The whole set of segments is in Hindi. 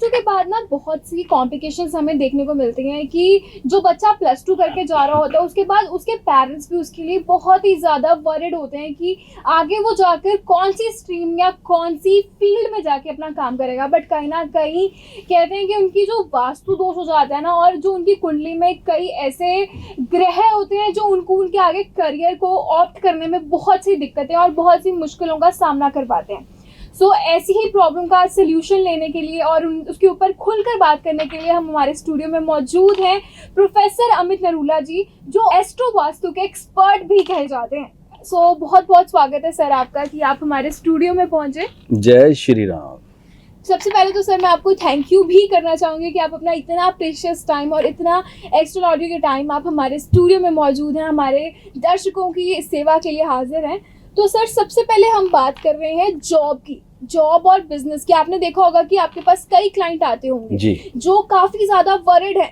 +2 के बाद ना बहुत सी कॉम्प्लिकेशंस हमें देखने को मिलती हैं कि जो बच्चा +2 करके जा रहा होता है उसके बाद उसके पेरेंट्स भी उसके लिए बहुत ही ज़्यादा वरिड होते हैं कि आगे वो जाकर कौन सी स्ट्रीम या कौन सी फील्ड में जाके अपना काम करेगा। बट कहीं ना कहीं कहते हैं कि उनकी जो वास्तु दोष हो जाता है ना, और जो उनकी कुंडली में कई ऐसे ग्रह होते हैं जो उनको उनके आगे करियर को ऑप्ट करने में बहुत सी दिक्कतें और बहुत सी मुश्किलों का सामना करवाते हैं। सो ऐसी ही प्रॉब्लम का सल्यूशन लेने के लिए और उसके ऊपर खुलकर बात करने के लिए हम हमारे स्टूडियो में मौजूद हैं प्रोफेसर अमित नरूला जी, जो एस्ट्रो वास्तु के एक्सपर्ट भी कहे जाते हैं। सो बहुत बहुत स्वागत है सर आपका कि आप हमारे स्टूडियो में पहुंचे। जय श्री राम। सबसे पहले तो सर मैं आपको थैंक यू भी करना चाहूँगी कि आप अपना इतना प्रेशियस टाइम और इतना एक्स्ट्रा ऑडियो के टाइम आप हमारे स्टूडियो में मौजूद हैं, हमारे दर्शकों की सेवा के लिए हाजिर हैं। तो सर सबसे पहले हम बात कर रहे हैं जॉब और बिजनेस की। आपने देखा होगा कि आपके पास कई क्लाइंट आते होंगे जी। जो काफी ज्यादा वरिड है,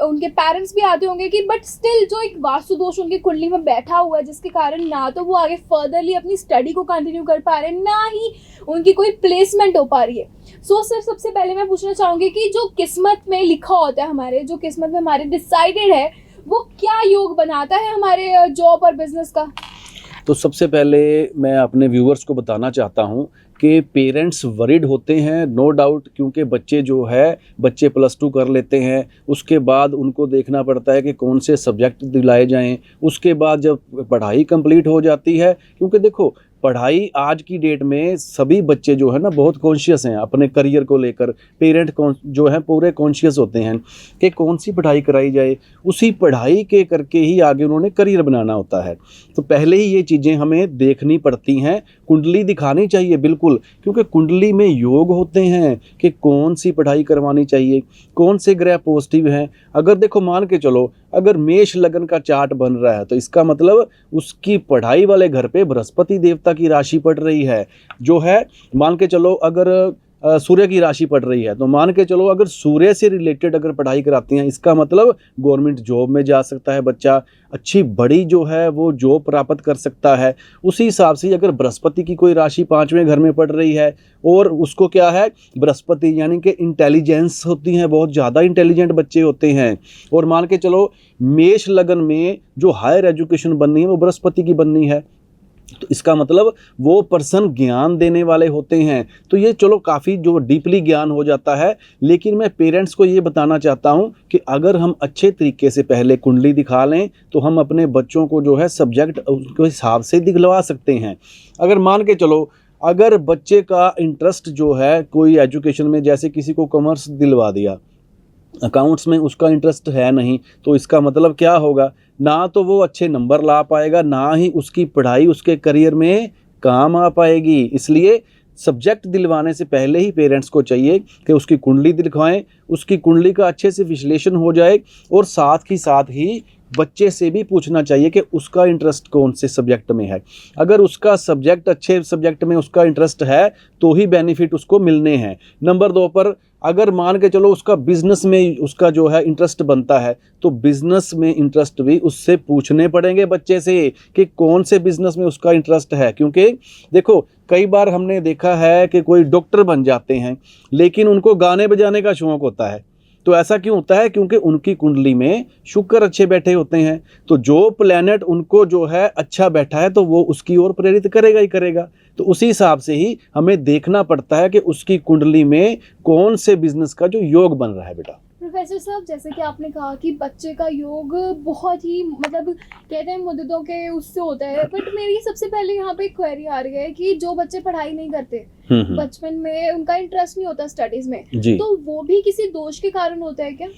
उनके पेरेंट्स भी आते होंगे कि बट स्टिल जो एक वास्तु दोष उनकी कुंडली में बैठा हुआ है, जिसके कारण ना तो वो आगे फर्दरली अपनी स्टडी को कंटिन्यू कर पा रहे हैं, ना ही उनकी कोई प्लेसमेंट हो पा रही है। सो सर सबसे पहले मैं पूछना चाहूंगी कि जो किस्मत में लिखा होता है, हमारे जो किस्मत में हमारे डिसाइडेड है, वो क्या योग बनाता है हमारे जॉब और बिजनेस का? तो सबसे पहले मैं अपने व्यूअर्स को बताना चाहता हूं कि पेरेंट्स वरीड होते हैं, नो डाउट, क्योंकि बच्चे +2 कर लेते हैं, उसके बाद उनको देखना पड़ता है कि कौन से सब्जेक्ट दिलाए जाएं। उसके बाद जब पढ़ाई कंप्लीट हो जाती है, क्योंकि देखो पढ़ाई आज की डेट में सभी बच्चे जो है ना बहुत कॉन्शियस हैं अपने करियर को लेकर। पेरेंट जो है पूरे कॉन्शियस होते हैं कि कौन सी पढ़ाई कराई जाए, उसी पढ़ाई के करके ही आगे उन्होंने करियर बनाना होता है। तो पहले ही ये चीज़ें हमें देखनी पड़ती हैं, कुंडली दिखानी चाहिए बिल्कुल, क्योंकि कुंडली में योग होते हैं कि कौन सी पढ़ाई करवानी चाहिए, कौन से ग्रह पॉजिटिव हैं। अगर देखो मान के चलो अगर मेष लगन का चार्ट बन रहा है तो इसका मतलब उसकी पढ़ाई वाले घर पे बृहस्पति देवता की राशि पड़ रही है, जो है मान के चलो अगर सूर्य की राशि पड़ रही है तो मान के चलो अगर सूर्य से रिलेटेड अगर पढ़ाई कराती हैं, इसका मतलब गवर्नमेंट जॉब में जा सकता है बच्चा, अच्छी बड़ी जो है वो जॉब प्राप्त कर सकता है। उसी हिसाब से अगर बृहस्पति की कोई राशि 5वें घर में पड़ रही है और उसको क्या है बृहस्पति यानी कि इंटेलिजेंस होती हैं, बहुत ज़्यादा इंटेलिजेंट बच्चे होते हैं, और मान के चलो मेष लगन में जो हायर एजुकेशन बननी है वो बृहस्पति की बननी है, तो इसका मतलब वो पर्सन ज्ञान देने वाले होते हैं। तो ये चलो काफ़ी जो डीपली ज्ञान हो जाता है, लेकिन मैं पेरेंट्स को ये बताना चाहता हूँ कि अगर हम अच्छे तरीके से पहले कुंडली दिखा लें तो हम अपने बच्चों को जो है सब्जेक्ट उसके हिसाब से दिलवा सकते हैं। अगर मान के चलो अगर बच्चे का इंटरेस्ट जो है कोई एजुकेशन में, जैसे किसी को कॉमर्स दिलवा दिया, अकाउंट्स में उसका इंटरेस्ट है नहीं, तो इसका मतलब क्या होगा, ना तो वो अच्छे नंबर ला पाएगा, ना ही उसकी पढ़ाई उसके करियर में काम आ पाएगी। इसलिए सब्जेक्ट दिलवाने से पहले ही पेरेंट्स को चाहिए कि उसकी कुंडली दिलवाएं, उसकी कुंडली का अच्छे से विश्लेषण हो जाए, और साथ ही बच्चे से भी पूछना चाहिए कि उसका इंटरेस्ट कौन से सब्जेक्ट में है। अगर उसका सब्जेक्ट अच्छे सब्जेक्ट में उसका इंटरेस्ट है तो ही बेनिफिट उसको मिलने हैं। नंबर 2 पर अगर मान के चलो उसका बिजनेस में उसका जो है इंटरेस्ट बनता है तो बिजनेस में इंटरेस्ट भी उससे पूछने पड़ेंगे बच्चे से कि कौन से बिजनेस में उसका इंटरेस्ट है। क्योंकि देखो कई बार हमने देखा है कि कोई डॉक्टर बन जाते हैं लेकिन उनको गाने बजाने का शौक होता है। तो ऐसा क्यों होता है? क्योंकि उनकी कुंडली में शुक्र अच्छे बैठे होते हैं, तो जो प्लैनेट उनको जो है अच्छा बैठा है तो वो उसकी ओर प्रेरित करेगा ही करेगा। तो उसी हिसाब से ही हमें देखना पड़ता है कि उसकी कुंडली में कौन से बिजनेस का जो योग बन रहा है। बेटा प्रोफेसर साहब, जैसे कि आपने कहा कि बच्चे का योग बहुत ही मतलब कहते हैं मुद्दों के उससे होता है, बट मेरी सबसे पहले यहाँ पे क्वेरी आ रही है कि जो बच्चे पढ़ाई नहीं करते, बचपन में उनका इंटरेस्ट नहीं होता स्टडीज में, तो वो भी किसी दोष के कारण होता है क्या?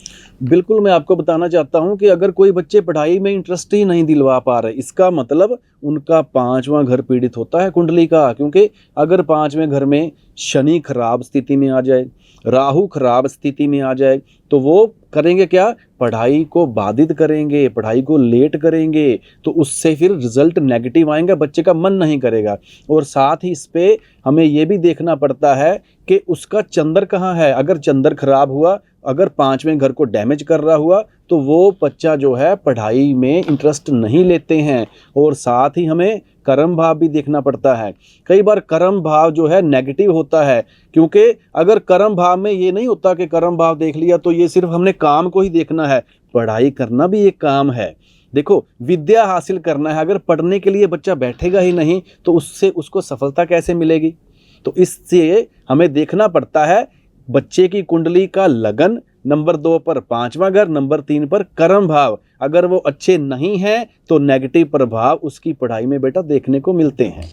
बिल्कुल, मैं आपको बताना चाहता हूँ कि अगर कोई बच्चे पढ़ाई में इंटरेस्ट ही नहीं दिलवा पा रहे, इसका मतलब उनका 5वां घर पीड़ित होता है कुंडली का। क्योंकि अगर 5वें घर में शनि खराब स्थिति में आ जाए, राहु खराब स्थिति में आ जाए, तो वो करेंगे क्या, पढ़ाई को बाधित करेंगे, पढ़ाई को लेट करेंगे, तो उससे फिर रिजल्ट नेगेटिव आएंगे, बच्चे का मन नहीं करेगा। और साथ ही इस पे हमें ये भी देखना पड़ता है कि उसका चंद्र कहाँ है। अगर चंद्र खराब हुआ, अगर 5वें घर को डैमेज कर रहा हुआ, तो वो बच्चा जो है पढ़ाई में इंटरेस्ट नहीं लेते हैं। और साथ ही हमें कर्म भाव भी देखना पड़ता है। कई बार कर्म भाव जो है नेगेटिव होता है, क्योंकि अगर कर्म भाव में ये नहीं होता कि कर्म भाव देख लिया तो ये सिर्फ हमने काम को ही देखना है, पढ़ाई करना भी एक काम है। देखो, विद्या हासिल करना है, अगर पढ़ने के लिए बच्चा बैठेगा ही नहीं तो उससे उसको सफलता कैसे मिलेगी। तो इससे हमें देखना पड़ता है बच्चे की कुंडली का लगन, नंबर 2 पर 5वां घर, नंबर 3 पर कर्म भाव, अगर वो अच्छे नहीं हैं तो नेगेटिव प्रभाव उसकी पढ़ाई में बेटा देखने को मिलते हैं।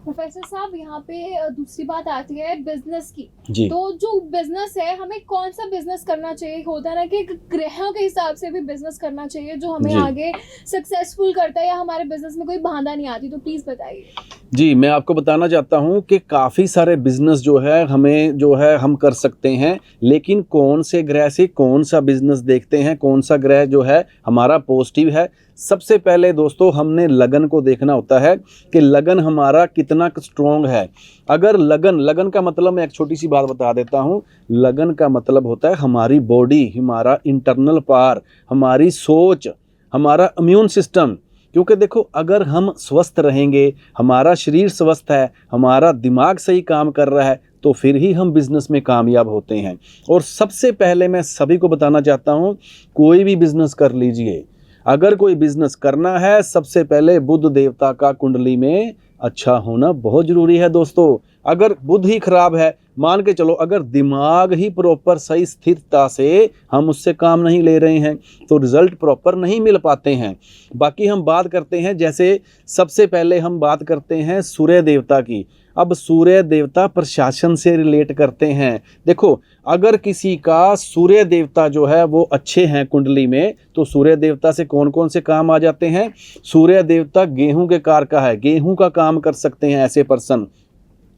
प्रोफेसर साहब, यहाँ पे दूसरी बात आती है बिजनेस की। जी। तो जो बिजनेस है, हमें कौन सा बिजनेस करना चाहिए? होता है ना कि ग्रहों के हिसाब से भी बिजनेस करना चाहिए जो हमें जी। आगे सक्सेसफुल करता है, या हमारे बिजनेस में कोई बाधा नहीं आती, तो प्लीज बताइए। जी, मैं आपको बताना चाहता हूँ कि काफ़ी सारे बिजनेस जो है हमें जो है हम कर सकते हैं, लेकिन कौन से ग्रह से कौन सा बिजनेस देखते हैं, कौन सा ग्रह जो है हमारा पॉजिटिव है। सबसे पहले दोस्तों हमने लगन को देखना होता है कि लगन हमारा कितना स्ट्रॉन्ग है। अगर लगन का मतलब, मैं एक छोटी सी बात बता देता हूँ, लगन का मतलब होता है हमारी बॉडी, हमारा इंटरनल पावर, हमारी सोच, हमारा इम्यून सिस्टम। क्योंकि देखो, अगर हम स्वस्थ रहेंगे, हमारा शरीर स्वस्थ है, हमारा दिमाग सही काम कर रहा है, तो फिर ही हम बिजनेस में कामयाब होते हैं। और सबसे पहले मैं सभी को बताना चाहता हूँ, कोई भी बिजनेस कर लीजिए, अगर कोई बिजनेस करना है, सबसे पहले बुध देवता का कुंडली में अच्छा होना बहुत जरूरी है दोस्तों। अगर बुध ही खराब है, मान के चलो अगर दिमाग ही प्रॉपर सही स्थिरता से हम उससे काम नहीं ले रहे हैं तो रिजल्ट प्रॉपर नहीं मिल पाते हैं। बाकी हम बात करते हैं, जैसे सबसे पहले हम बात करते हैं सूर्य देवता की। अब सूर्य देवता प्रशासन से रिलेट करते हैं। देखो, अगर किसी का सूर्य देवता जो है वो अच्छे हैं कुंडली में, तो सूर्य देवता से कौन कौन से काम आ जाते हैं। सूर्य देवता गेहूं के कारक है, गेहूं का काम कर सकते हैं ऐसे पर्सन।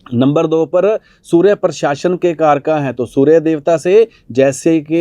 नंबर 2 पर सूर्य प्रशासन के कारक हैं, तो सूर्य देवता से जैसे कि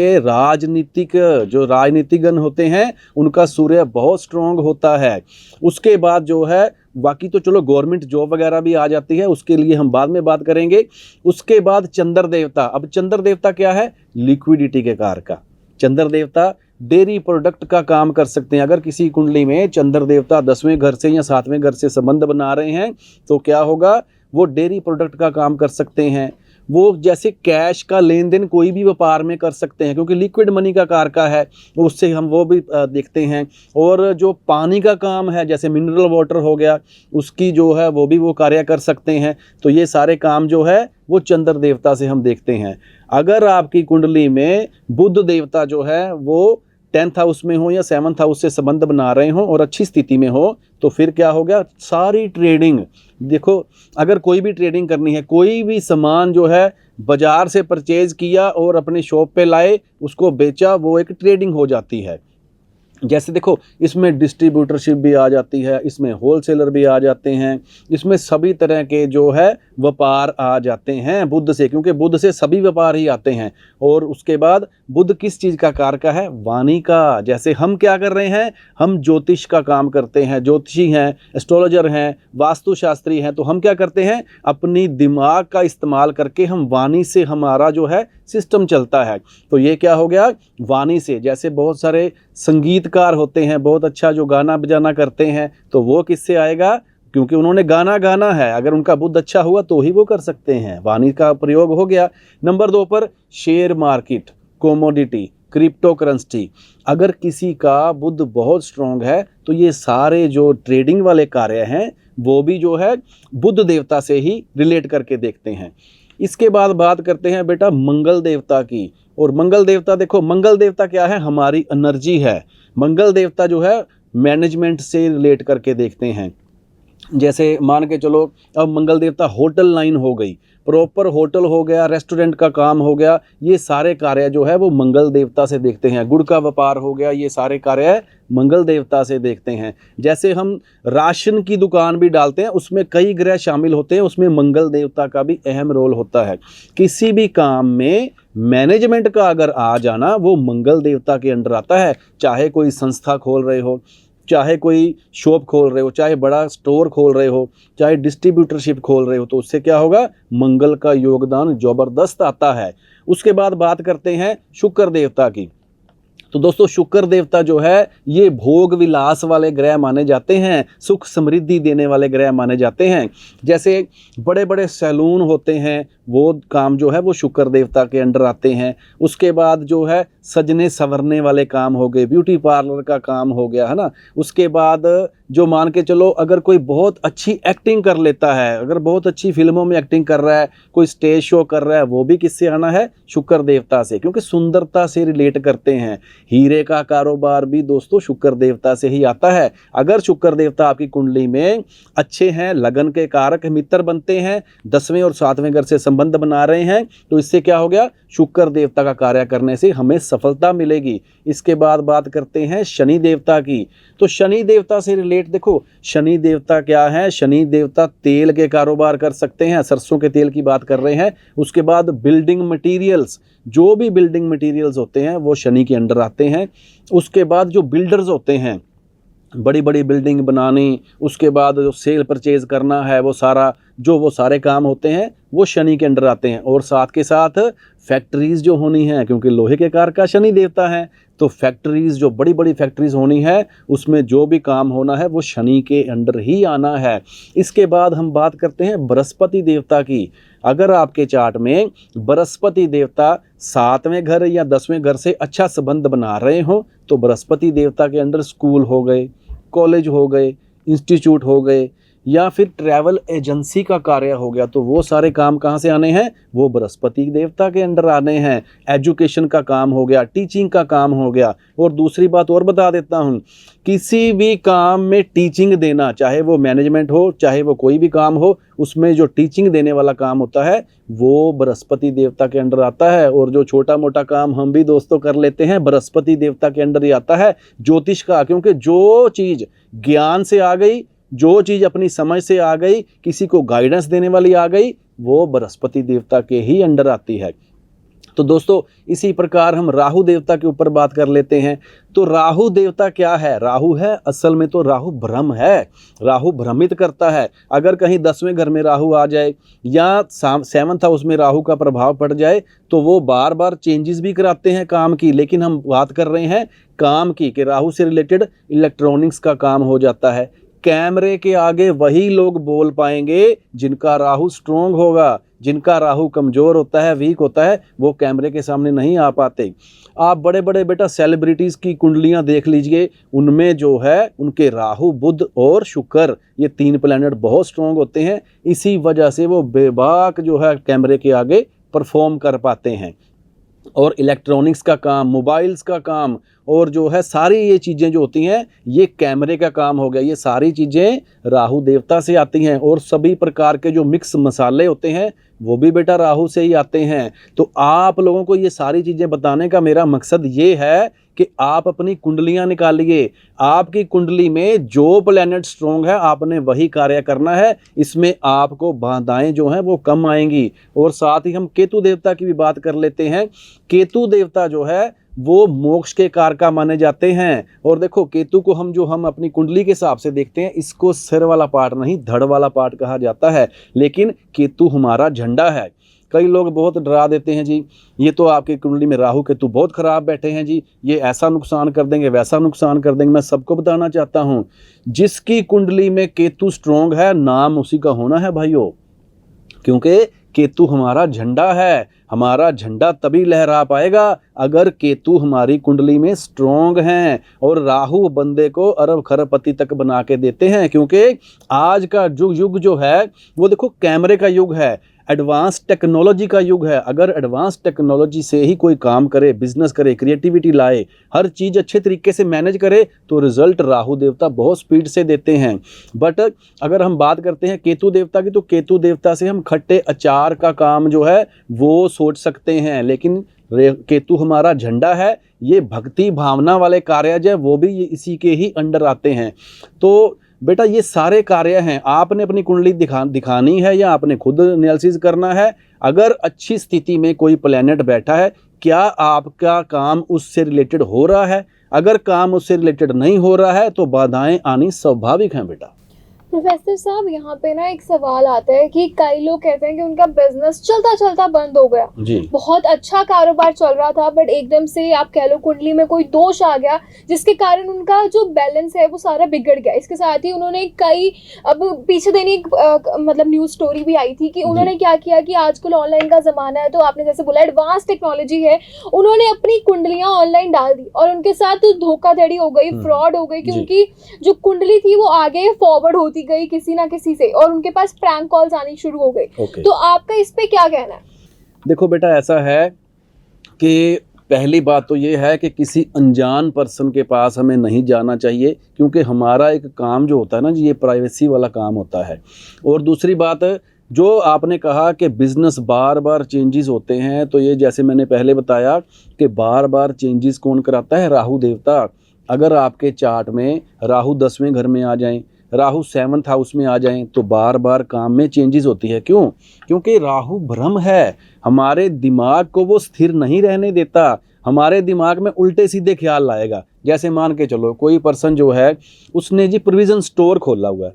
जो राजनीतिगण होते हैं उनका सूर्य बहुत स्ट्रांग होता है। उसके बाद जो है बाकी तो चलो गवर्नमेंट जॉब वगैरह भी आ जाती है, उसके लिए हम बाद में बात करेंगे। उसके बाद चंद्र देवता। अब चंद्र देवता क्या है, लिक्विडिटी के कारक। चंद्र देवता डेयरी प्रोडक्ट का काम कर सकते हैं। अगर किसी कुंडली में चंद्र देवता 10वें घर से या 7वें घर से संबंध बना रहे हैं तो क्या होगा, वो डेयरी प्रोडक्ट का काम कर सकते हैं। वो जैसे कैश का लेन देन कोई भी व्यापार में कर सकते हैं, क्योंकि लिक्विड मनी का कारक है, उससे हम वो भी देखते हैं। और जो पानी का काम है, जैसे मिनरल वाटर हो गया, उसकी जो है वो भी वो कार्य कर सकते हैं। तो ये सारे काम जो है वो चंद्र देवता से हम देखते हैं। अगर आपकी कुंडली में बुध देवता जो है वो 10th हाउस में हो या 7th हाउस से संबंध बना रहे हो और अच्छी स्थिति में हो, तो फिर क्या हो गया, सारी ट्रेडिंग। देखो, अगर कोई भी ट्रेडिंग करनी है, कोई भी सामान जो है बाजार से परचेज किया और अपने शॉप पे लाए, उसको बेचा, वो एक ट्रेडिंग हो जाती है। जैसे देखो, इसमें डिस्ट्रीब्यूटरशिप भी आ जाती है, इसमें होलसेलर भी आ जाते हैं, इसमें सभी तरह के जो है व्यापार आ जाते हैं बुध से, क्योंकि बुध से सभी व्यापार ही आते हैं। और उसके बाद बुध किस चीज़ का कारक है, वाणी का। जैसे हम क्या कर रहे हैं, हम ज्योतिष का काम करते हैं, ज्योतिषी हैं, एस्ट्रोलॉजर हैं, वास्तुशास्त्री हैं, तो हम क्या करते हैं, अपनी दिमाग का इस्तेमाल करके हम वाणी से हमारा जो है सिस्टम चलता है। तो ये क्या हो गया, वाणी से। जैसे बहुत सारे संगीतकार होते हैं, बहुत अच्छा जो गाना बजाना करते हैं, तो वो किससे आएगा, क्योंकि उन्होंने गाना गाना है। अगर उनका बुद्ध अच्छा हुआ तो ही वो कर सकते हैं, वाणी का प्रयोग हो गया। नंबर 2 पर share market, commodity, crypto currency. अगर किसी का बुद्ध बहुत स्ट्रांग है तो ये सारे जो ट्रेडिंग वाले कार्य हैं वो भी जो है बुद्ध देवता से ही रिलेट करके देखते हैं। इसके बाद बात करते हैं बेटा मंगल देवता की। और मंगल देवता, देखो मंगल देवता क्या है, हमारी एनर्जी है। मंगल देवता जो है मैनेजमेंट से रिलेट करके देखते हैं। जैसे मान के चलो, अब मंगल देवता होटल लाइन हो गई, प्रॉपर होटल हो गया, रेस्टोरेंट का काम हो गया, ये सारे कार्य जो है वो मंगल देवता से देखते हैं। गुड़ का व्यापार हो गया, ये सारे कार्य मंगल देवता से देखते हैं। जैसे हम राशन की दुकान भी डालते हैं, उसमें कई ग्रह शामिल होते हैं, उसमें मंगल देवता का भी अहम रोल होता है। किसी भी काम में मैनेजमेंट का अगर आ जाना, वो मंगल देवता के अंडर आता है। चाहे कोई संस्था खोल रहे हो, चाहे कोई शॉप खोल रहे हो, चाहे बड़ा स्टोर खोल रहे हो, चाहे डिस्ट्रीब्यूटरशिप खोल रहे हो, तो उससे क्या होगा, मंगल का योगदान जबरदस्त आता है। उसके बाद बात करते हैं शुक्र देवता की। तो दोस्तों शुक्र देवता जो है ये भोग विलास वाले ग्रह माने जाते हैं, सुख समृद्धि देने वाले ग्रह माने जाते हैं। जैसे बड़े बड़े सैलून होते हैं, वो काम जो है वो शुक्र देवता के अंडर आते हैं। उसके बाद जो है सजने संवरने वाले काम हो गए, ब्यूटी पार्लर का काम हो गया, है ना। उसके बाद जो मान के चलो, अगर कोई बहुत अच्छी एक्टिंग कर लेता है, अगर बहुत अच्छी फिल्मों में एक्टिंग कर रहा है, कोई स्टेज शो कर रहा है, वो भी किससे आना है, शुक्र देवता से, क्योंकि सुंदरता से रिलेट करते हैं। हीरे का कारोबार भी दोस्तों शुक्र देवता से ही आता है। अगर शुक्र देवता आपकी कुंडली में अच्छे हैं, लगन के कारक मित्र बनते हैं, 10वें और 7वें घर से संबंध बना रहे हैं, तो इससे क्या हो गया, शुक्र देवता का कार्य करने से हमें सफलता मिलेगी। इसके बाद बात करते हैं शनि देवता की। तो शनि देवता से रिलेट देखो, शनि देवता क्या है, शनि देवता तेल के कारोबार कर सकते हैं, सरसों के तेल की बात कर रहे हैं। उसके बाद बिल्डिंग मटेरियल्स, जो भी बिल्डिंग मटेरियल्स होते हैं वो शनि के अंडर आते हैं। उसके बाद जो बिल्डर्स होते हैं, बड़ी बड़ी बिल्डिंग बनानी, उसके बाद जो सेल परचेज करना है, वो सारे काम होते हैं वो शनि के अंडर आते हैं। और साथ के साथ फैक्ट्रीज जो होनी है, क्योंकि लोहे के कारक का शनि देवता है, तो फैक्ट्रीज जो बड़ी बड़ी फैक्ट्रीज होनी है, उसमें जो भी काम होना है वो शनि के अंडर ही आना है। इसके बाद हम बात करते हैं बृहस्पति देवता की। अगर आपके चार्ट में बृहस्पति देवता 7वें घर या 10वें घर से अच्छा संबंध बना रहे हो, तो बृहस्पति देवता के अंडर स्कूल हो गए, कॉलेज हो गए, इंस्टीट्यूट हो गए, या फिर ट्रैवल एजेंसी का कार्य हो गया, तो वो सारे काम कहाँ से आने हैं, वो बृहस्पति देवता के अंडर आने हैं। एजुकेशन का काम हो गया, टीचिंग का काम हो गया। और दूसरी बात और बता देता हूँ, किसी भी काम में टीचिंग देना, चाहे वो मैनेजमेंट हो, चाहे वो कोई भी काम हो, उसमें जो टीचिंग देने वाला काम होता है वो बृहस्पति देवता के अंडर आता है। और जो छोटा मोटा काम हम भी दोस्तों कर लेते हैं, बृहस्पति देवता के अंडर ही आता है। ज्योतिष का, क्योंकि जो चीज़ ज्ञान से आ गई, जो चीज़ अपनी समझ से आ गई, किसी को गाइडेंस देने वाली आ गई, वो बृहस्पति देवता के ही अंडर आती है। तो दोस्तों इसी प्रकार हम राहु देवता के ऊपर बात कर लेते हैं। तो राहु देवता क्या है, राहु है असल में तो राहु भ्रम है, राहु भ्रमित करता है। अगर कहीं 10वें घर में राहु आ जाए या 7th हाउस में राहु का प्रभाव पड़ जाए, तो वो बार बार चेंजेस भी कराते हैं काम की। लेकिन हम बात कर रहे हैं काम की, कि राहु से रिलेटेड इलेक्ट्रॉनिक्स का काम हो जाता है। कैमरे के आगे वही लोग बोल पाएंगे जिनका राहु स्ट्रोंग होगा, जिनका राहु कमज़ोर होता है, वीक होता है, वो कैमरे के सामने नहीं आ पाते। आप बड़े बड़े बेटा सेलिब्रिटीज़ की कुंडलियां देख लीजिए, उनमें जो है उनके राहु, बुध और शुक्र, ये 3 प्लैनेट बहुत स्ट्रोंग होते हैं। इसी वजह से वो बेबाक जो है कैमरे के आगे परफॉर्म कर पाते हैं। और इलेक्ट्रॉनिक्स का काम, मोबाइल्स का काम, और जो है सारी ये चीज़ें जो होती हैं, ये कैमरे का काम हो गया। ये सारी चीज़ें राहु देवता से आती हैं। और सभी प्रकार के जो मिक्स मसाले होते हैं वो भी बेटा राहु से ही आते हैं। तो आप लोगों को ये सारी चीज़ें बताने का मेरा मकसद ये है कि आप अपनी कुंडलियां निकालिए। आपकी कुंडली में जो प्लैनेट स्ट्रोंग है, आपने वही कार्य करना है। इसमें आपको बाधाएं जो हैं वो कम आएंगी। और साथ ही हम केतु देवता की भी बात कर लेते हैं। केतु देवता जो है वो मोक्ष के कारका माने जाते हैं। और देखो केतु को हम अपनी कुंडली के हिसाब से देखते हैं, इसको सिर वाला पार्ट नहीं, धड़ वाला पार्ट कहा जाता है। लेकिन केतु हमारा झंडा है। कई लोग बहुत डरा देते हैं जी, ये तो आपकी कुंडली में राहु केतु बहुत खराब बैठे हैं जी, ये ऐसा नुकसान कर देंगे, वैसा नुकसान कर देंगे। मैं सबको बताना चाहता हूँ, जिसकी कुंडली में केतु स्ट्रोंग है, नाम उसी का होना है भाइयों। क्योंकि केतु हमारा झंडा है। हमारा झंडा तभी लहरा पाएगा अगर केतु हमारी कुंडली में स्ट्रोंग हैं। और राहु बंदे को अरब खरबपति तक बना के देते हैं। क्योंकि आज का युग जो है वो देखो कैमरे का युग है। एडवांस टेक्नोलॉजी का युग है। अगर एडवांस टेक्नोलॉजी से ही कोई काम करे, बिजनेस करे, क्रिएटिविटी लाए, हर चीज़ अच्छे तरीके से मैनेज करे, तो रिजल्ट राहु देवता बहुत स्पीड से देते हैं। बट अगर हम बात करते हैं केतु देवता की, तो केतु देवता से हम खट्टे अचार का काम जो है वो सोच सकते हैं, लेकिन केतु हमारा झंडा है, ये भक्ति भावना वाले कार्य जो है वो भी इसी के ही अंडर आते हैं। तो बेटा ये सारे कार्य हैं, आपने अपनी कुंडली दिखानी है या आपने खुद एनालिसिस करना है। अगर अच्छी स्थिति में कोई प्लैनेट बैठा है, क्या आपका काम उससे रिलेटेड हो रहा है? अगर काम उससे रिलेटेड नहीं हो रहा है तो बाधाएं आनी स्वाभाविक हैं बेटा। प्रोफेसर साहब, यहाँ पे ना एक सवाल आता है कि कई लोग कहते हैं कि उनका बिजनेस चलता चलता बंद हो गया, जी बहुत अच्छा कारोबार चल रहा था, बट एकदम से आप कह लो कुंडली में कोई दोष आ गया जिसके कारण उनका जो बैलेंस है वो सारा बिगड़ गया। इसके साथ ही उन्होंने कई, अब पीछे देने एक मतलब न्यूज स्टोरी भी आई थी कि उन्होंने क्या किया कि आजकल ऑनलाइन का जमाना है, तो आपने जैसे बोला एडवांस टेक्नोलॉजी है, उन्होंने अपनी कुंडलियां ऑनलाइन डाल दी और उनके साथ धोखाधड़ी हो गई, फ्रॉड हो गई, क्योंकि जो कुंडली थी वो आगे फॉरवर्ड होती गई किसी ना किसी से और उनके पास प्रैंक कॉल्स आनी शुरू हो गई। तो आपका इस पे क्या कहना है? देखो बेटा, ऐसा है कि पहली बात तो ये है कि किसी अनजान पर्सन के पास हमें नहीं जाना चाहिए, क्योंकि हमारा एक काम जो होता है ना जी, ये प्राइवेसी वाला काम होता है। और दूसरी बात, जो आपने कहा कि बिजनेस बार बार चेंजेस होते हैं, तो ये जैसे मैंने पहले बताया कि बार बार चेंजेस कौन कराता है? राहु देवता। अगर आपके चार्ट में राहु 10वें घर में आ जाएं, राहु 7th हाउस में आ जाएं, तो बार बार काम में चेंजेस होती है। क्यों? क्योंकि राहु भ्रम है, हमारे दिमाग को वो स्थिर नहीं रहने देता, हमारे दिमाग में उल्टे सीधे ख्याल लाएगा। जैसे मान के चलो कोई पर्सन जो है उसने जी प्रोविजन स्टोर खोला हुआ है,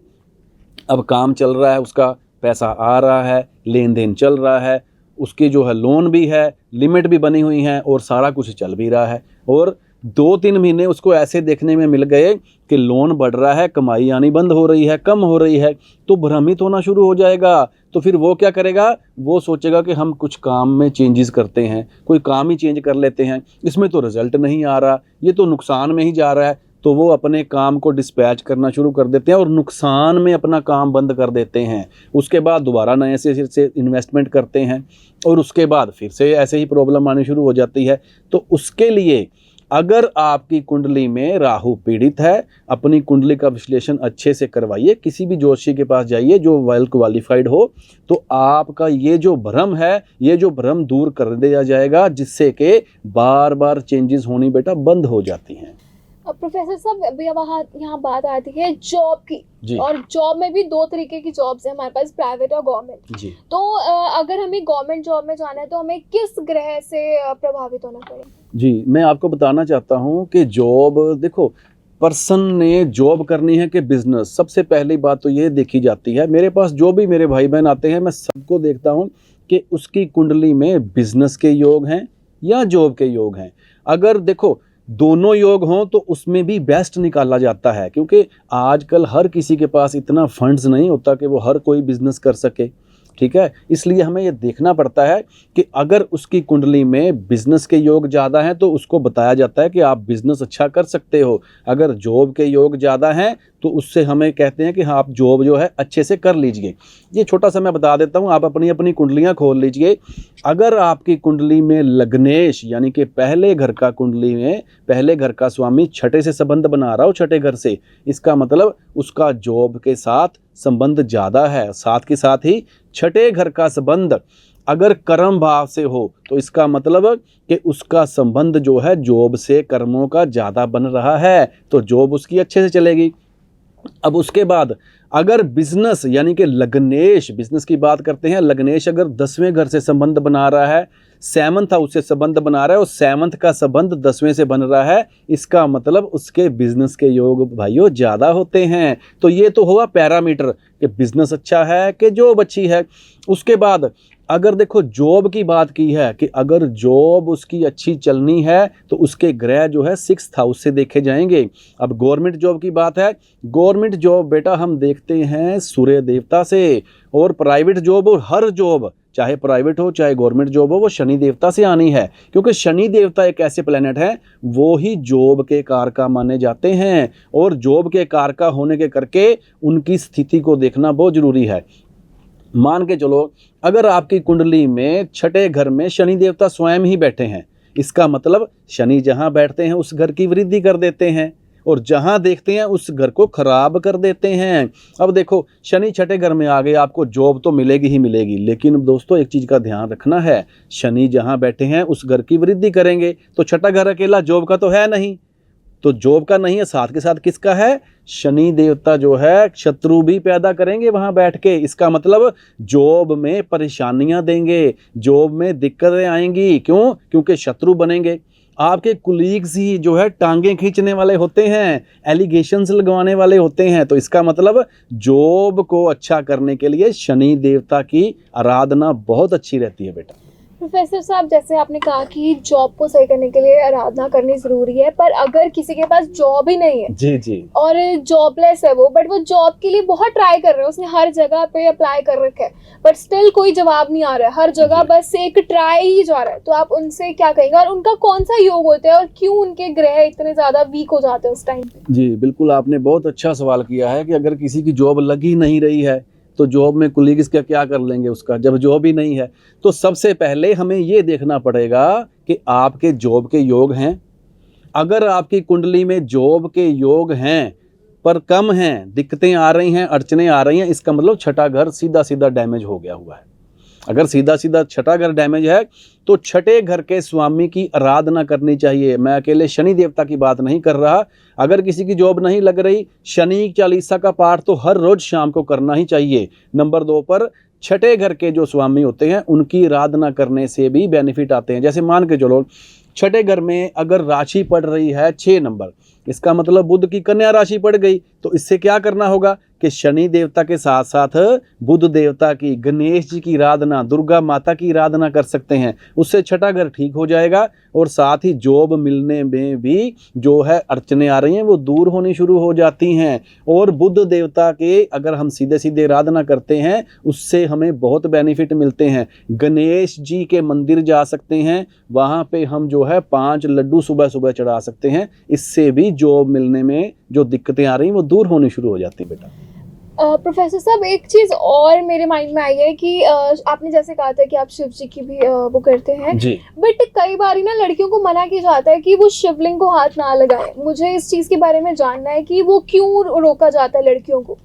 अब काम चल रहा है, उसका पैसा आ रहा है, लेन देन चल रहा है, उसकी जो है लोन भी है, लिमिट भी बनी हुई है और सारा कुछ चल भी रहा है, और 2-3 महीने उसको ऐसे देखने में मिल गए कि लोन बढ़ रहा है, कमाई आनी बंद हो रही है, कम हो रही है, तो भ्रमित होना शुरू हो जाएगा। तो फिर वो क्या करेगा? वो सोचेगा कि हम कुछ काम में चेंजेस करते हैं, कोई काम ही चेंज कर लेते हैं, इसमें तो रिजल्ट नहीं आ रहा, ये तो नुकसान में ही जा रहा है, तो वो अपने काम को डिस्पैच करना शुरू कर देते हैं और नुकसान में अपना काम बंद कर देते हैं। उसके बाद दोबारा नए से इन्वेस्टमेंट करते हैं और उसके बाद फिर से ऐसे ही प्रॉब्लम आनी शुरू हो जाती है। तो उसके लिए अगर आपकी कुंडली में राहु पीड़ित है, अपनी कुंडली का विश्लेषण अच्छे से करवाइए, किसी भी ज्योतिषी के पास जाइए जो वेल क्वालिफाइड हो, तो आपका ये जो भ्रम है, ये जो भ्रम दूर कर दिया जाएगा, जिससे कि बार बार चेंजेस होनी बेटा बंद हो जाती हैं। अब प्रोफेसर साहब, अभी यहाँ बात आती है जॉब की, और जॉब में भी 2 तरीके की जॉब्स है हमारे पास, प्राइवेट और गवर्नमेंट। तो अगर हमें गवर्नमेंट जॉब में जाना है तो हमें किस ग्रह से प्रभावित होना पड़ेगा? जी, मैं आपको बताना चाहता हूँ कि जॉब, देखो पर्सन ने जॉब करनी है कि बिजनेस, सबसे पहली बात तो ये देखी जाती है। मेरे पास जो भी मेरे भाई बहन आते हैं, मैं सबको देखता हूँ कि उसकी कुंडली में बिजनेस के योग हैं या जॉब के योग हैं। अगर देखो दोनों योग हों तो उसमें भी बेस्ट निकाला जाता है, क्योंकि आजकल हर किसी के पास इतना फंड्स नहीं होता कि वो हर कोई बिजनेस कर सके, ठीक है। इसलिए हमें ये देखना पड़ता है कि अगर उसकी कुंडली में बिजनेस के योग ज़्यादा हैं तो उसको बताया जाता है कि आप बिजनेस अच्छा कर सकते हो। अगर जॉब के योग ज़्यादा हैं तो उससे हमें कहते हैं कि हाँ, आप जॉब जो है अच्छे से कर लीजिए। ये छोटा सा मैं बता देता हूँ, आप अपनी अपनी कुंडलियाँ खोल लीजिए। अगर आपकी कुंडली में लग्नेश यानी कि पहले घर का, कुंडली में पहले घर का स्वामी छठे से संबंध बना रहा हो, छठे घर से, इसका मतलब उसका जॉब के साथ संबंध ज़्यादा है। साथ के साथ ही छठे घर का संबंध अगर कर्म भाव से हो तो इसका मतलब कि उसका संबंध जो है जॉब से, कर्मों का ज़्यादा बन रहा है, तो जॉब उसकी अच्छे से चलेगी। अब उसके बाद अगर बिजनेस यानी कि लग्नेश, बिजनेस की बात करते हैं, लग्नेश अगर 10वें घर से संबंध बना रहा है, 7th हाउस से संबंध बना रहा है और 7th का संबंध 10वें से बन रहा है, इसका मतलब उसके बिजनेस के योग भाइयों ज़्यादा होते हैं। तो ये तो हुआ पैरामीटर कि बिजनेस अच्छा है कि जॉब अच्छी है। उसके बाद अगर देखो जॉब की बात की है कि अगर जॉब उसकी अच्छी चलनी है तो उसके ग्रह जो है 6th हाउस से देखे जाएंगे। अब गवर्नमेंट जॉब की बात है, गवर्नमेंट जॉब बेटा हम देखते हैं सूर्य देवता से, और प्राइवेट जॉब, और हर जॉब चाहे प्राइवेट हो चाहे गवर्नमेंट जॉब हो, वो शनि देवता से आनी है, क्योंकि शनि देवता एक ऐसे प्लेनेट हैं वो ही जॉब के कारका माने जाते हैं, और जॉब के कारका होने के करके उनकी स्थिति को देखना बहुत जरूरी है। मान के चलो, अगर आपकी कुंडली में छठे घर में शनि देवता स्वयं ही बैठे हैं, इसका मतलब शनि जहां बैठते हैं उस घर की वृद्धि कर देते हैं और जहां देखते हैं उस घर को खराब कर देते हैं। अब देखो, शनि छठे घर में आ गए, आपको जॉब तो मिलेगी ही मिलेगी, लेकिन दोस्तों एक चीज का ध्यान रखना है, शनि जहां बैठे हैं उस घर की वृद्धि करेंगे। तो छठा घर अकेला जॉब का तो है नहीं, तो जॉब का नहीं है, साथ के साथ किसका है? शनि देवता जो है शत्रु भी पैदा करेंगे वहां बैठ के। इसका मतलब जॉब में परेशानियां देंगे, जॉब में दिक्कतें आएंगी। क्यों? क्योंकि शत्रु बनेंगे। आपके कुलीग्स ही जो है टांगे खींचने वाले होते हैं, एलिगेशंस लगवाने वाले होते हैं। तो इसका मतलब जॉब को अच्छा करने के लिए शनि देवता की आराधना बहुत अच्छी रहती है बेटा। प्रोफेसर साहब, जैसे आपने कहा कि जॉब को सही करने के लिए आराधना करनी जरूरी है, पर अगर किसी के पास जॉब ही नहीं है जी जी, और जॉबलेस है वो, बट वो जॉब के लिए बहुत ट्राई कर रहे हैं, उसने हर जगह पे अप्लाई कर रखा है, बट स्टिल कोई जवाब नहीं आ रहा है, हर जगह बस एक ट्राई ही जा रहा है, तो आप उनसे क्या कहेंगे और उनका कौन सा योग होता है और क्यों उनके ग्रह इतने ज्यादा वीक हो जाते हैं उस टाइम पे? जी बिल्कुल, आपने बहुत अच्छा सवाल किया है कि अगर किसी की जॉब लग ही नहीं रही है तो जॉब में कुलीग्स क्या कर लेंगे उसका, जब जॉब ही नहीं है। तो सबसे पहले हमें ये देखना पड़ेगा कि आपके जॉब के योग हैं। अगर आपकी कुंडली में जॉब के योग हैं पर कम हैं, दिक्कतें आ रही हैं, अड़चने आ रही हैं, इसका मतलब छठा घर सीधा सीधा डैमेज हो गया हुआ है। अगर सीधा सीधा छठा घर डैमेज है तो छठे घर के स्वामी की आराधना करनी चाहिए। मैं अकेले शनि देवता की बात नहीं कर रहा। अगर किसी की जॉब नहीं लग रही, शनि चालीसा का पाठ तो हर रोज शाम को करना ही चाहिए। नंबर 2 पर छठे घर के जो स्वामी होते हैं उनकी आराधना करने से भी बेनिफिट आते हैं। जैसे मान के चलो, छठे घर में अगर राशि पड़ रही है 6 नंबर, इसका मतलब बुध की कन्या राशि पड़ गई, तो इससे क्या करना होगा कि शनि देवता के साथ साथ बुध देवता की, गणेश जी की आराधना, दुर्गा माता की आराधना कर सकते हैं। उससे छठा घर ठीक हो जाएगा और साथ ही जॉब मिलने में भी जो है अड़चने आ रही हैं वो दूर होनी शुरू हो जाती हैं। और बुध देवता के अगर हम सीधे सीधे आराधना करते हैं उससे हमें बहुत बेनिफिट मिलते हैं। गणेश जी के मंदिर जा सकते हैं, वहाँ पे हम जो है 5 लड्डू सुबह सुबह चढ़ा सकते हैं। इससे भी जॉब मिलने में जो दिक्कतें आ रही हैं वो दूर होनी शुरू हो जाती है बेटा। प्रोफेसर साहब, एक चीज और मेरे माइंड में आई है कि आपने जैसे कहा था कि आप शिव जी की भी वो करते हैं जी, बट कई बार ना लड़कियों को मना किया जाता है कि वो शिवलिंग को हाथ ना लगाएं। मुझे इस चीज के बारे में जानना है कि वो क्यों रोका जाता है लड़कियों को।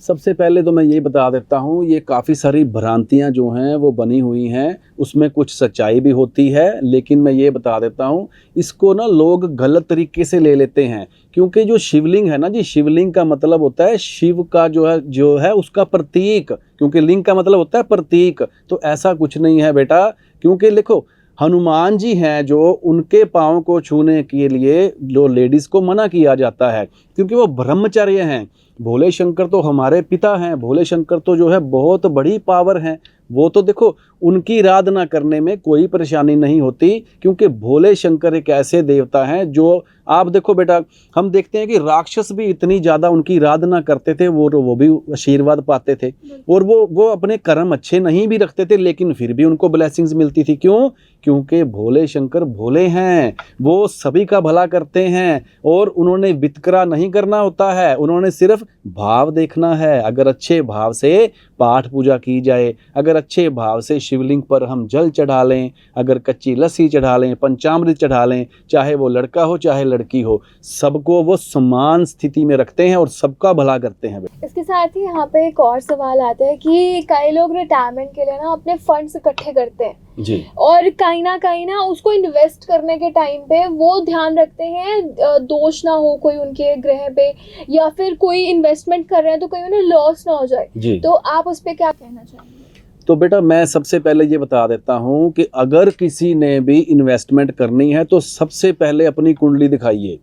सबसे पहले तो मैं ये बता देता हूँ, ये काफ़ी सारी भ्रांतियाँ जो हैं वो बनी हुई हैं, उसमें कुछ सच्चाई भी होती है, लेकिन मैं ये बता देता हूँ, इसको ना लोग गलत तरीके से ले लेते हैं। क्योंकि जो शिवलिंग है ना जी, शिवलिंग का मतलब होता है शिव का जो है उसका प्रतीक, क्योंकि लिंग का मतलब होता है प्रतीक। तो ऐसा कुछ नहीं है बेटा, क्योंकि देखो हनुमान जी हैं जो उनके पाँव को छूने के लिए जो लेडीज़ को मना किया जाता है, क्योंकि वो ब्रह्मचर्य हैं। भोले शंकर तो हमारे पिता हैं, भोले शंकर तो जो है बहुत बड़ी पावर हैं। वो तो देखो उनकी आराधना करने में कोई परेशानी नहीं होती, क्योंकि भोले शंकर एक ऐसे देवता हैं जो, आप देखो बेटा, हम देखते हैं कि राक्षस भी इतनी ज़्यादा उनकी आराधना करते थे, वो भी आशीर्वाद पाते थे और वो अपने कर्म अच्छे नहीं भी रखते थे, लेकिन फिर भी उनको ब्लेसिंग्स मिलती थी। क्यों? क्योंकि भोले शंकर भोले हैं, वो सभी का भला करते हैं और उन्होंने वितकरा नहीं करना होता है, उन्होंने सिर्फ भाव देखना है। अगर अच्छे भाव से पाठ पूजा की जाए, अगर अच्छे भाव से शिवलिंग पर हम जल चढ़ा लें, अगर कच्ची लस्सी चढ़ा लें, पंचामृत चढ़ा लें, चाहे वो लड़का हो चाहे लड़की हो, सबको वो समान स्थिति में रखते हैं और सबका भला करते हैं। इसके साथ ही यहाँ पे एक और सवाल आता है कि कई लोग रिटायरमेंट के लिए ना अपने फंड्स इकट्ठे करते हैं जी, और कहीं ना उसको इन्वेस्ट करने के टाइम पे वो ध्यान रखते हैं दोष ना हो कोई उनके ग्रह पे, या फिर कोई इन्वेस्टमेंट कर रहे हैं तो कहीं उन्हें लॉस ना हो जाए। जी। तो आप उस पे क्या कहना चाहेंगे? तो बेटा मैं सबसे पहले ये बता देता हूँ कि अगर किसी ने भी इन्वेस्टमेंट करनी है तो सबसे पहले अपनी कुंडली दिखाइए।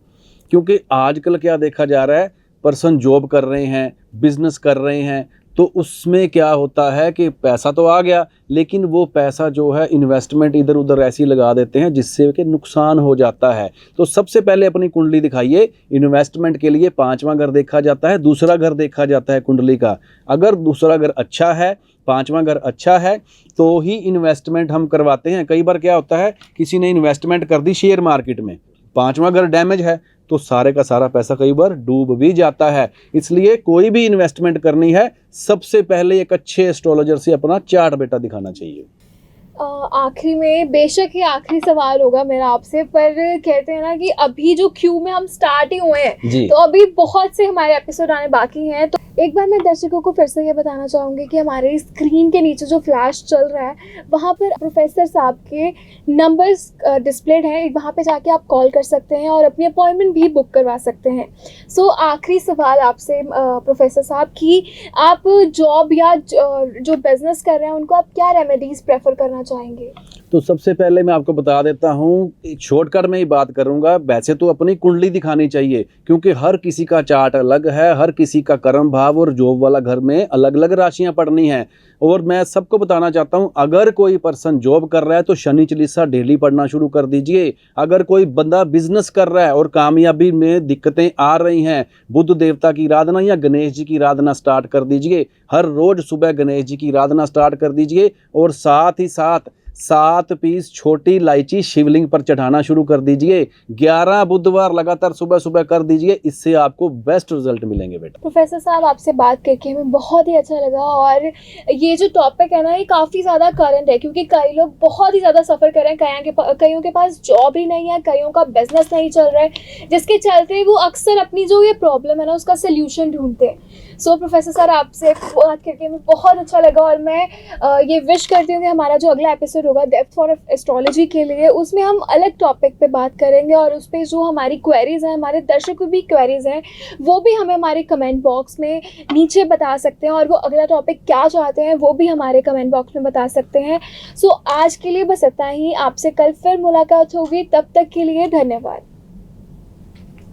क्योंकि आजकल क्या देखा जा रहा है, पर्सन जॉब कर रहे हैं, बिजनेस कर रहे हैं, तो उसमें क्या होता है कि पैसा तो आ गया, लेकिन वो पैसा जो है इन्वेस्टमेंट इधर उधर ऐसी लगा देते हैं जिससे कि नुकसान हो जाता है। तो सबसे पहले अपनी कुंडली दिखाइए। इन्वेस्टमेंट के लिए 5वां घर देखा जाता है, दूसरा घर देखा जाता है कुंडली का। अगर दूसरा घर अच्छा है, 5वां घर अच्छा है, तो ही इन्वेस्टमेंट हम करवाते हैं। कई बार क्या होता है, किसी ने इन्वेस्टमेंट कर दी शेयर मार्केट में, पांचवा घर डैमेज है तो सारे का सारा पैसा कई बार डूब भी जाता है। इसलिए कोई भी इन्वेस्टमेंट करनी है सबसे पहले एक अच्छे एस्ट्रोलॉजर से अपना चार्ट बेटा दिखाना चाहिए। आखिरी में, बेशक ये आखिरी सवाल होगा मेरा आपसे, पर कहते हैं ना कि अभी जो क्यू में हम स्टार्ट ही हुए हैं जी। तो अभी बहुत से हमारे एपिसोड आने बाकी हैं। तो एक बार मैं दर्शकों को फिर से ये बताना चाहूँगी कि हमारे स्क्रीन के नीचे जो फ्लैश चल रहा है वहाँ पर प्रोफेसर साहब के नंबर्स डिस्प्लेड हैं, वहाँ पे जाके आप कॉल कर सकते हैं और अपनी अपॉइंटमेंट भी बुक करवा सकते हैं। सो आखिरी सवाल आपसे प्रोफेसर साहब कि आप जॉब या जो बिजनेस कर रहे हैं उनको आप क्या रेमेडीज प्रेफर करना चाहेंगे? तो सबसे पहले मैं आपको बता देता हूँ, शॉर्टकट में ही बात करूंगा। वैसे तो अपनी कुंडली दिखानी चाहिए क्योंकि हर किसी का चार्ट अलग है, हर किसी का कर्म भाव और जॉब वाला घर में अलग अलग राशियां पढ़नी हैं। और मैं सबको बताना चाहता हूं, अगर कोई पर्सन जॉब कर रहा है तो शनि चालीसा डेली पढ़ना शुरू कर दीजिए। अगर कोई बंदा बिजनेस कर रहा है और कामयाबी में दिक्कतें आ रही हैं, बुद्ध देवता की आराधना या गणेश जी की आराधना स्टार्ट कर दीजिए। हर रोज सुबह गणेश जी की आराधना स्टार्ट कर दीजिए और साथ ही साथ 7 पीस छोटी इलायची शिवलिंग पर चढ़ाना शुरू कर दीजिए। 11 बुधवार लगातार सुबह सुबह कर दीजिए, इससे आपको बेस्ट रिजल्ट मिलेंगे बेटा। प्रोफेसर साहब आपसे बात करके हमें बहुत ही अच्छा लगा और ये जो टॉपिक है ना ये काफ़ी ज़्यादा करंट है क्योंकि कई लोग बहुत ही ज़्यादा सफ़र कर रहे हैं, कईयों के पास जॉब ही नहीं है, कईयों का बिजनेस नहीं चल रहा है, जिसके चलते वो अक्सर अपनी जो ये प्रॉब्लम है ना उसका सोल्यूशन ढूंढते हैं। सो प्रोफेसर सर आपसे बात करके हमें बहुत अच्छा लगा और मैं ये विश करती हूँ कि हमारा जो अगला एपिसोड होगा डेप्थ फॉर एस्ट्रोलॉजी के लिए, उसमें हम अलग टॉपिक पे बात करेंगे और उस पर जो हमारी क्वेरीज हैं, हमारे दर्शकों की भी क्वेरीज हैं, वो भी हमें हमारे कमेंट बॉक्स में नीचे बता सकते हैं और वो अगला टॉपिक क्या चाहते हैं वो भी हमारे कमेंट बॉक्स में बता सकते हैं। सो आज के लिए बस इतना ही, आपसे कल फिर मुलाकात होगी, तब तक के लिए धन्यवाद।